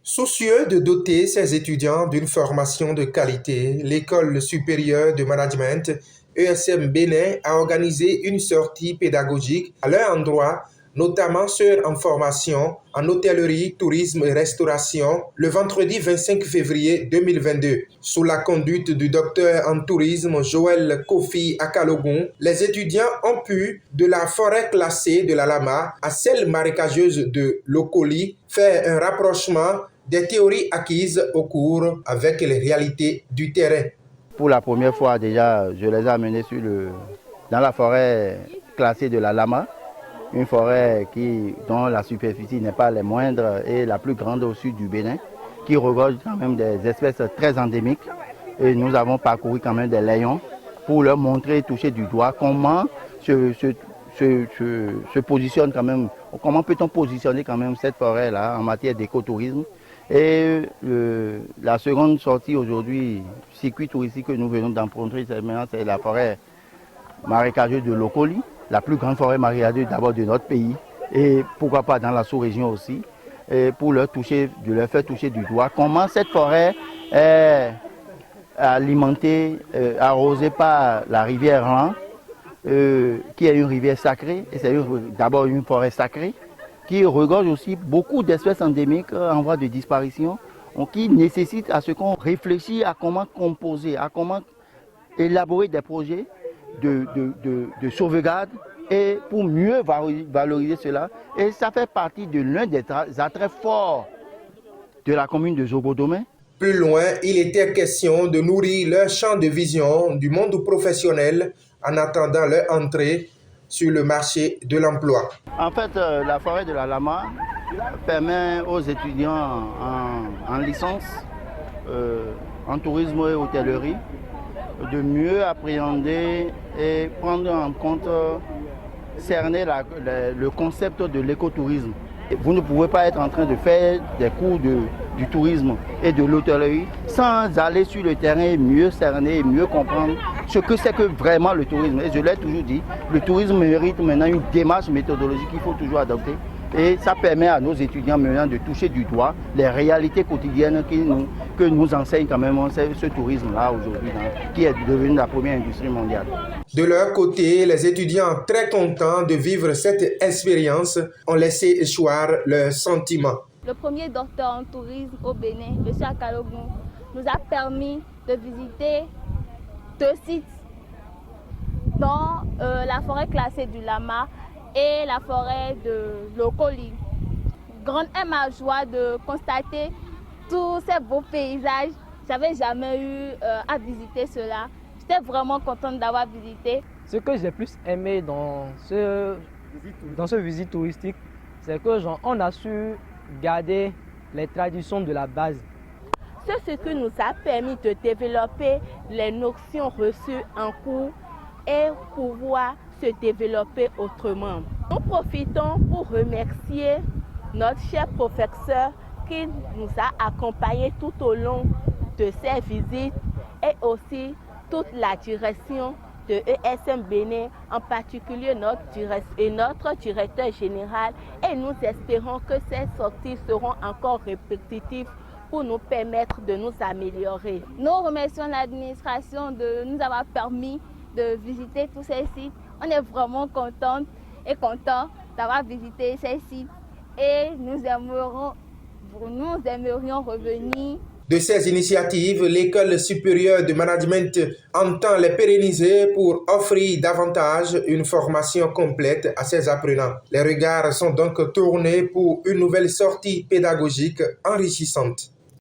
Soucieux de doter ses étudiants d'une formation de qualité, l'École supérieure de management ESM Bénin a organisé une sortie pédagogique à leur endroit, notamment ceux en formation en hôtellerie, tourisme et restauration, le vendredi 25 février 2022. Sous la conduite du docteur en tourisme Joël Kofi Akalogun, les étudiants ont pu, de la forêt classée de la Lama à celle marécageuse de Lokoli, faire un rapprochement des théories acquises au cours avec les réalités du terrain. Pour la première fois déjà, je les ai amenés dans la forêt classée de la Lama, une forêt dont la superficie n'est pas la moindre et la plus grande au sud du Bénin, qui regorge quand même des espèces très endémiques. Et nous avons parcouru quand même des layons pour leur montrer, toucher du doigt comment se positionne quand même, comment peut-on positionner quand même cette forêt-là en matière d'écotourisme. Et la seconde sortie aujourd'hui, circuit touristique que nous venons d'emprunter, c'est la forêt marécageuse de Lokoli, la plus grande forêt marécageuse d'abord de notre pays, et pourquoi pas dans la sous-région aussi, et pour de leur faire toucher du doigt comment cette forêt est alimentée, arrosée par la rivière Lan, qui est une rivière sacrée, et c'est d'abord une forêt sacrée, qui regorge aussi beaucoup d'espèces endémiques en voie de disparition, qui nécessitent à ce qu'on réfléchisse à comment composer, à comment élaborer des projets de sauvegarde et pour mieux valoriser cela. Et ça fait partie de l'un des attraits forts de la commune de Zobodomé. Plus loin, il était question de nourrir leur champ de vision du monde professionnel en attendant leur entrée sur le marché de l'emploi. En fait, la forêt de la Lama permet aux étudiants en licence, en tourisme et hôtellerie, de mieux appréhender et prendre en compte, cerner le concept de l'écotourisme. Vous ne pouvez pas être en train de faire des cours du tourisme et de l'hôtellerie sans aller sur le terrain et mieux cerner et mieux comprendre ce que c'est que vraiment le tourisme. Et je l'ai toujours dit, le tourisme mérite maintenant une démarche méthodologique qu'il faut toujours adopter. Et ça permet à nos étudiants maintenant de toucher du doigt les réalités quotidiennes que nous enseigne quand même ce tourisme-là aujourd'hui, qui est devenu la première industrie mondiale. De leur côté, les étudiants très contents de vivre cette expérience ont laissé échoir leurs sentiments. Le premier docteur en tourisme au Bénin, M. Akalogun, nous a permis de visiter 2 sites dans la forêt classée du Lama et la forêt de Lokoli. Grande est ma joie de constater tous ces beaux paysages. Je n'avais jamais eu à visiter cela. J'étais vraiment contente d'avoir visité. Ce que j'ai plus aimé dans ce visite touristique, c'est que on a su garder les traditions de la base. C'est ce qui nous a permis de développer les notions reçues en cours et pouvoir se développer autrement. Nous profitons pour remercier notre cher professeur qui nous a accompagnés tout au long de ces visites et aussi toute la direction de ESM Bénin, en particulier notre directeur général, et nous espérons que ces sorties seront encore répétitives pour nous permettre de nous améliorer. Nous remercions l'administration de nous avoir permis de visiter tous ces sites. On est vraiment contents et contents d'avoir visité ces sites et nous aimerions revenir. De ces initiatives, l'École supérieure de management entend les pérenniser pour offrir davantage une formation complète à ses apprenants. Les regards sont donc tournés pour une nouvelle sortie pédagogique enrichissante.